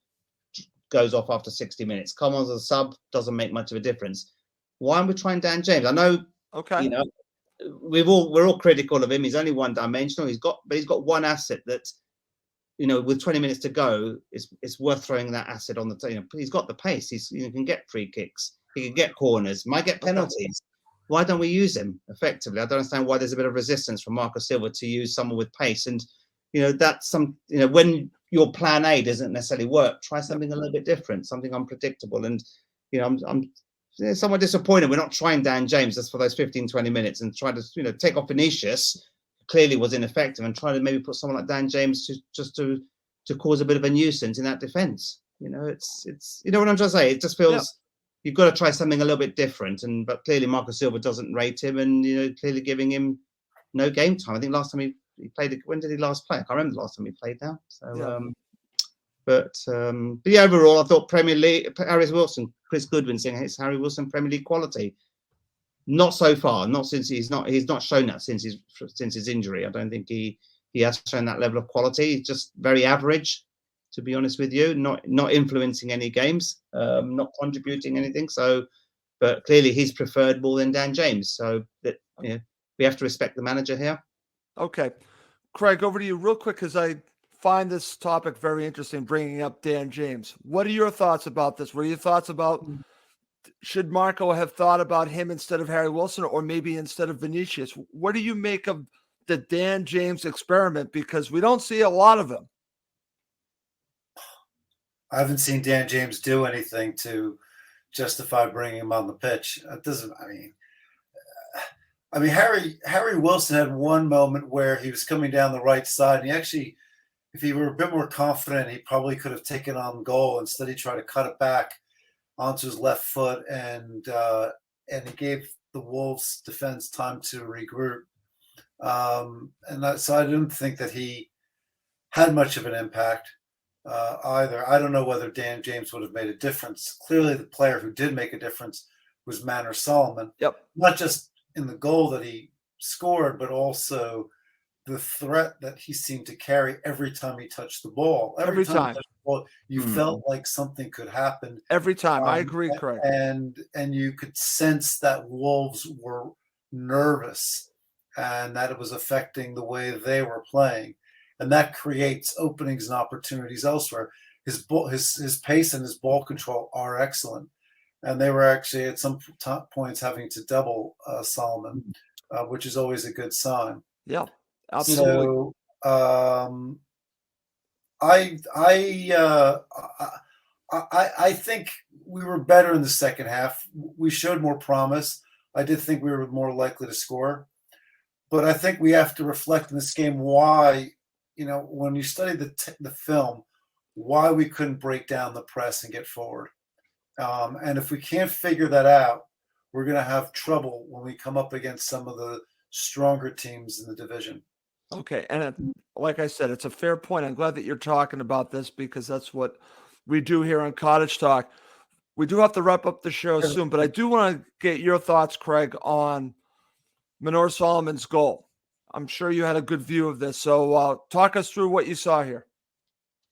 Speaker 3: goes off after 60 minutes. Come on as a sub, doesn't make much of a difference. Why aren't we trying Dan James? I know,
Speaker 1: okay.
Speaker 3: We're all critical of him. He's only one-dimensional. He's got one asset that, with 20 minutes to go, it's worth throwing that asset on the table. He's got the pace. He can get free kicks. He can get corners. Might get penalties. Why don't we use him effectively? I don't understand why there's a bit of resistance from Marco Silva to use someone with pace. And, that's when your plan A doesn't necessarily work, try something a little bit different, something unpredictable. And, I'm somewhat disappointed we're not trying Dan James just for those 15, 20 minutes and try to, take off Vinicius, clearly was ineffective, and try to maybe put someone like Dan James to cause a bit of a nuisance in that defence. It's what I'm trying to say. It just feels you've got to try something a little bit different, but clearly Marco Silva doesn't rate him, and clearly giving him no game time. I think last time he played, when did he last play? I can't remember the last time he played now. So But yeah, overall, I thought Premier League, Harry Wilson, Chris Goodwin saying it's Harry Wilson Premier League quality. Not so far, not since he's not shown that since his injury. I don't think he has shown that level of quality. He's just very average, to be honest with you. Not influencing any games, not contributing anything. So, but clearly he's preferred more than Dan James. So that we have to respect the manager here.
Speaker 1: Okay, Craig, over to you real quick because I find this topic very interesting, bringing up Dan James. What are your thoughts about this? What are your thoughts about, should Marco have thought about him instead of Harry Wilson, or maybe instead of Vinicius? What do you make of the Dan James experiment? Because we don't see a lot of him.
Speaker 2: I haven't seen Dan James do anything to justify bringing him on the pitch. It doesn't. I mean, Harry Wilson had one moment where he was coming down the right side, and he actually, if he were a bit more confident, he probably could have taken on goal. Instead, he tried to cut it back onto his left foot, and he gave the Wolves defense time to regroup. So I didn't think that he had much of an impact either. I don't know whether Dan James would have made a difference. Clearly, the player who did make a difference was Manor Solomon.
Speaker 1: Yep.
Speaker 2: Not just in the goal that he scored, but also the threat that he seemed to carry every time he touched the ball. Every time he touched the ball, you felt like something could happen.
Speaker 1: Every time. I agree, Craig.
Speaker 2: And you could sense that Wolves were nervous and that it was affecting the way they were playing. And that creates openings and opportunities elsewhere. His pace and his ball control are excellent. And they were actually at some points having to double Solomon, which is always a good sign.
Speaker 1: Yeah, absolutely.
Speaker 2: So I think we were better in the second half. We showed more promise. I did think we were more likely to score. But I think we have to reflect in this game why, when you study the film, why we couldn't break down the press and get forward. And if we can't figure that out, we're going to have trouble when we come up against some of the stronger teams in the division.
Speaker 1: Okay. And like I said, it's a fair point. I'm glad that you're talking about this because that's what we do here on Cottage Talk. We do have to wrap up the show soon, but I do want to get your thoughts, Craig, on Manor Solomon's goal. I'm sure you had a good view of this. So talk us through what you saw here.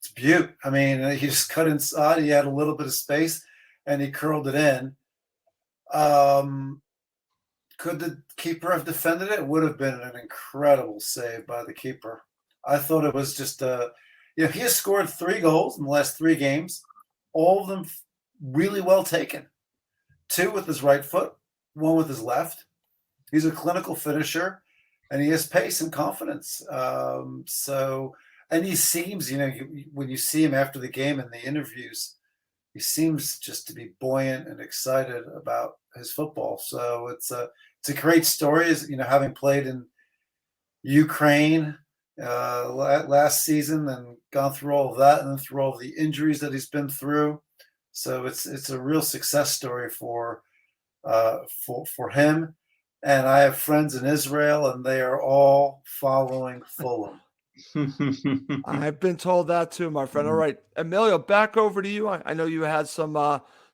Speaker 2: It's beaut. I mean, he just cut inside. He had a little bit of space, and he curled it in. Could the keeper have defended it? It would have been an incredible save by the keeper. I thought it was just he has scored 3 goals in the last 3 games, all of them really well taken. 2 with his right foot, 1 with his left. He's a clinical finisher, and he has pace and confidence. And he seems, when you see him after the game in the interviews, he seems just to be buoyant and excited about his football. So it's a great story, having played in Ukraine last season and gone through all of that, and then through all of the injuries that he's been through. So it's a real success story for him. And I have friends in Israel, and they are all following Fulham.
Speaker 1: I've been told that too, my friend. All right, Emilio, back over to you. I know you had some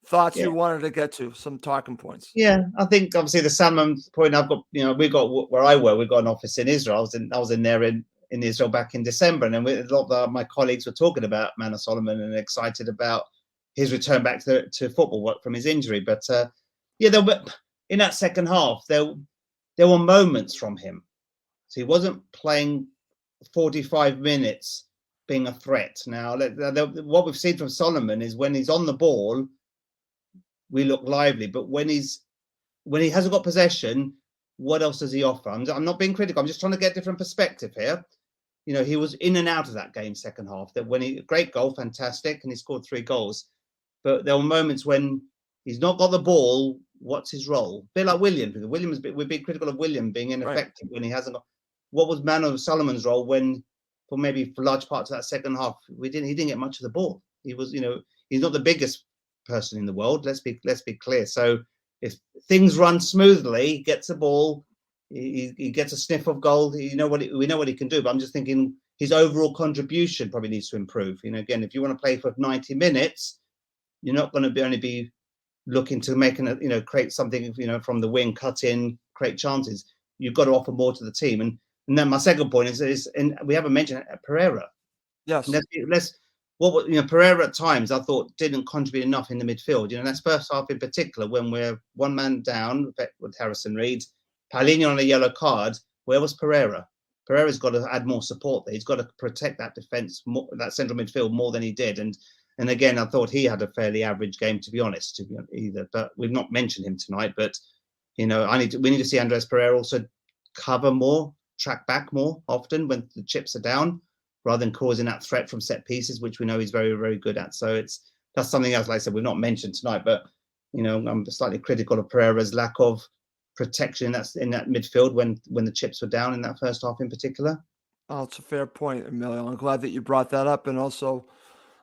Speaker 1: thoughts you wanted to get to, some talking points.
Speaker 3: Yeah, I think obviously the salmon point. I've got, we've got where I work. We've got an office in Israel. I was in there in Israel back in December, and then a lot of my colleagues were talking about Manor Solomon and excited about his return back to football from his injury. But there were, in that second half, there were moments from him. So he wasn't playing 45 minutes being a threat. Now, what we've seen from Solomon is when he's on the ball, we look lively. But when he hasn't got possession, what else does he offer? I'm not being critical. I'm just trying to get a different perspective here. He was in and out of that game second half. That great goal, fantastic, and he scored 3 goals. But there were moments when he's not got the ball. What's his role? A bit like William. We've been critical of William being ineffective when he hasn't got. What was Solomon's role when, for large parts of that second half, he didn't get much of the ball. He was, he's not the biggest person in the world. Let's be clear. So if things run smoothly, he gets the ball, he gets a sniff of goal. We know what he can do. But I'm just thinking his overall contribution probably needs to improve. Again, if you want to play for 90 minutes, you're not going to only be looking to make create something, from the wing, cut in, create chances. You've got to offer more to the team. And then my second point is, and we haven't mentioned Pereira.
Speaker 1: Yes.
Speaker 3: Pereira at times I thought didn't contribute enough in the midfield. That's first half in particular when we're one man down with Harrison Reed, Paulinho on a yellow card. Where was Pereira? Pereira's got to add more support there. He's got to protect that defense, that central midfield more than he did. And again, I thought he had a fairly average game, to be honest, either. But we've not mentioned him tonight. But we need to see Andres Pereira also cover more, track back more often when the chips are down, rather than causing that threat from set pieces, which we know he's very, very good at. So that's something else, like I said, we've not mentioned tonight. But I'm slightly critical of Pereira's lack of protection in that midfield when the chips were down in that first half in particular.
Speaker 1: Oh, it's a fair point, Emilio. I'm glad that you brought that up, and also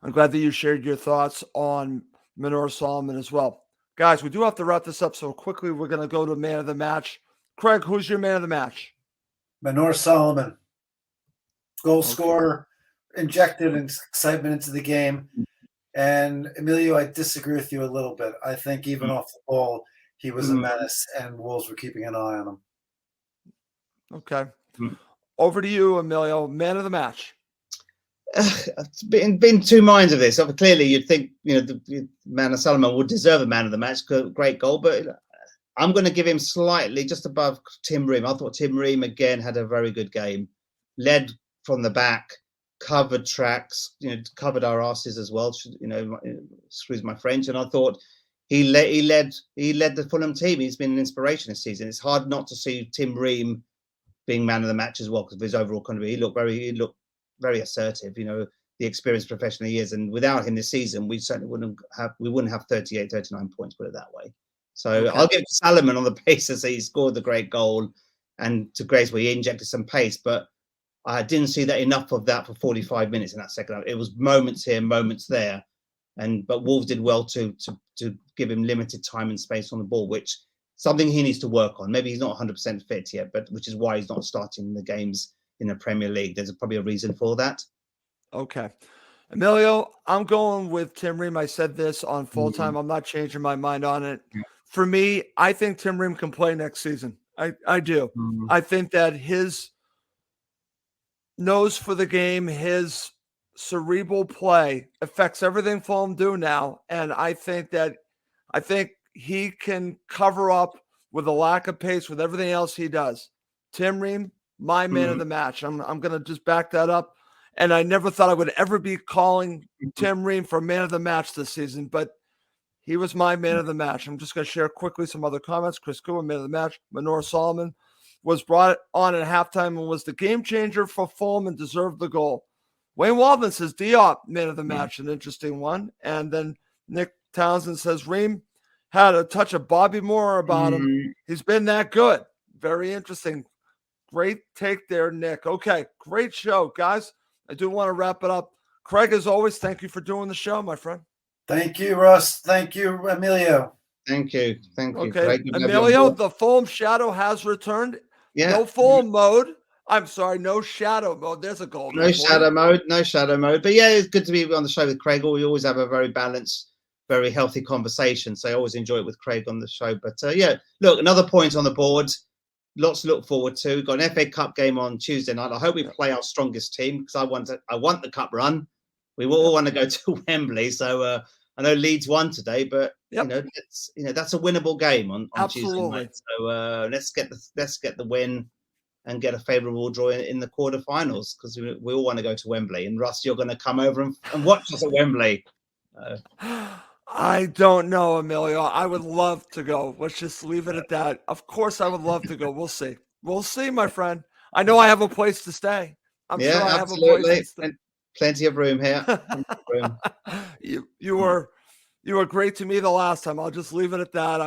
Speaker 1: I'm glad that you shared your thoughts on Manor Solomon as well. Guys, we do have to wrap this up, so quickly we're going to go to man of the match. Craig, who's your man of the match?
Speaker 2: Manor Solomon, goal scorer, injected excitement into the game. And Emilio, I disagree with you a little bit. I think even off the ball, he was a menace, and Wolves were keeping an eye on him.
Speaker 1: Okay. Over to you, Emilio, man of the match.
Speaker 3: It's been two minds of this. Clearly, you'd think the man of Solomon would deserve a man of the match. Great goal, but I'm going to give him slightly just above Tim Ream. I thought Tim Ream again had a very good game. Led from the back, covered tracks, covered our asses as well. Excuse my French. And I thought he led the Fulham team. He's been an inspiration this season. It's hard not to see Tim Ream being man of the match as well because of his overall contribution. He looked very assertive. The experienced professional he is, and without him this season, we certainly wouldn't have 38, 39 points. Put it that way. So I'll give it to Salomon on the basis that he scored the great goal, and to Grace where he injected some pace, but I didn't see that enough of that for 45 minutes in that second half. It was moments here, moments there, but Wolves did well to give him limited time and space on the ball, which something he needs to work on. Maybe he's not 100% fit yet, but which is why he's not starting the games in the Premier League. There's probably a reason for that.
Speaker 1: Okay. Emilio, I'm going with Tim Ream. I said this on full time. I'm not changing my mind on it. For me, I think Tim Ream can play next season. I do. I think that his nose for the game, his cerebral play affects everything Fulham do now. And I think he can cover up with a lack of pace with everything else he does. Tim Ream, my man of the match. I'm going to just back that up. And I never thought I would ever be calling Tim Ream for man of the match this season, but he was my man of the match. I'm just going to share quickly some other comments. Chris Coben, man of the match. Manor Solomon was brought on at halftime and was the game changer for Fulham and deserved the goal. Wayne Waldman says Diop, man of the match, an interesting one. And then Nick Townsend says Ream had a touch of Bobby Moore about him. He's been that good. Very interesting. Great take there, Nick. Okay, great show, guys. I do want to wrap it up. Craig, as always, thank you for doing the show, my friend.
Speaker 2: Thank you, Russ. Thank you, Emilio.
Speaker 3: Thank you.
Speaker 1: Okay, Emilio, the Fulham shadow has returned.
Speaker 3: Yeah.
Speaker 1: No Fulham mode. I'm sorry, no shadow mode. There's a goal.
Speaker 3: No shadow mode. But yeah, it's good to be on the show with Craig. We always have a very balanced, very healthy conversation. So I always enjoy it with Craig on the show. But look, another point on the board. Lots to look forward to. We've got an FA Cup game on Tuesday night. I hope we play our strongest team because I want the cup run. We all want to go to Wembley. So I know Leeds won today, but that's a winnable game on Tuesday night. So let's get the win and get a favourable draw in the quarterfinals because we all want to go to Wembley. And Russ, you're going to come over and watch us at Wembley.
Speaker 1: I don't know, Emilio. I would love to go. Let's just leave it at that. Of course, I would love to go. We'll see. We'll see, my friend. I know I have a place to stay. I'm sure I have a place to stay.
Speaker 3: Plenty of room here.
Speaker 1: You were You were great to me the last time. I'll just leave it at that.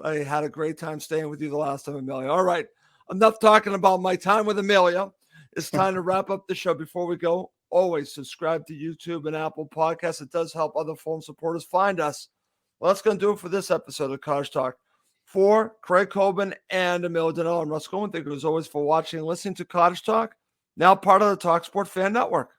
Speaker 1: I had a great time staying with you the last time, Emilio. All right. Enough talking about my time with Emilio. It's time to wrap up the show. Before we go, always subscribe to YouTube and Apple Podcasts. It does help other Fulham supporters find us. Well, that's going to do it for this episode of Cottage Talk. For Craig Coben and Emilio Danilo, I'm Russ Goldman. Thank you as always for watching and listening to Cottage Talk, now part of the talkSPORT Fan Network.